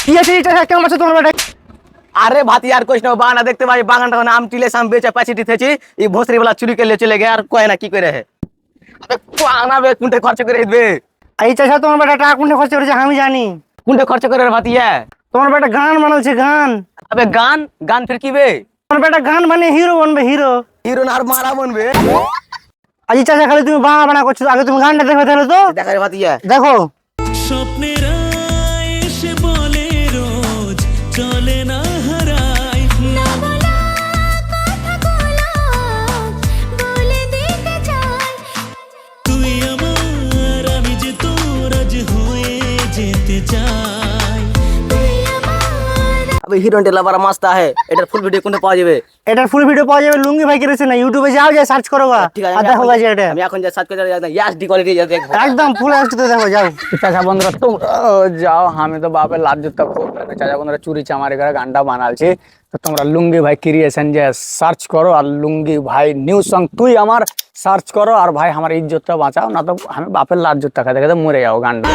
কি আছে এটা কেমন আছে তোমার বেটা? अरे भाती यार कुछ ना बाना देखते भाई बागान का नाम टिले साम बेचा पैसिटी थे छी ये भोसरी वाला चुरी के लिए चले गए यार कोई ना की करे है अबे कोना बे कुंटे खर्च करे बे এই চাচা তোমার বেটা টাকা কোনটা খরচ করেছে আমি জানি। कुंटे खर्च करे रे भाती है তোমার বেটা গান বানাচ্ছে গান। अबे गान गान फिर की बे তোমার বেটা গান বানিয়ে হিরো बनবে হিরো। हीरो नार मारा बन बे আজ চাচা খালি তুমি বানা বানা করছো, আগে তুমি গানটা দেখো তাহলে তো। देखा रे भाती है দেখো স্বপ্নেরা এসে বলে রোজ চলে না হারাই না বলা কথাগুলো বলে দিতে চাই তুই আমার আমি যে তোর আজ হয়ে যেতে চাই তুই আমার अबे हीरो टेला बड़ा मस्त है एटर फुल वीडियो कुंटे पाওয়া যাবে এটার ফুল ভিডিও পাওয়া যাবে লুঙ্গি ভাই করেছে না, ইউটিউবে যাও যা সার্চ করো গা ঠিক আছে আর দেখো গাইজ এটা আমি এখন যা সার্চ করে যাই ইয়াসডি কোয়ালিটি যা দেখবো একদম ফুল আসতে দেখো যাও। চাচা বন্ধুরা তোমরা যাও, আমি তো বাপের লাজ্জতটা প্রোগ্রামে চাচা বন্ধুরা চুরি চামারি করে গানটা বানালছি। তো তোমরা লুঙ্গি ভাই ক্রিয়েশন যে সার্চ করো আর লুঙ্গি ভাই নিউ সং তুই আমার সার্চ করো আর ভাই আমার ইজ্জতটা বাঁচাও, না তো আমি বাপের লাজ্জতটা খাতে খাতে মরে যাও গানটা।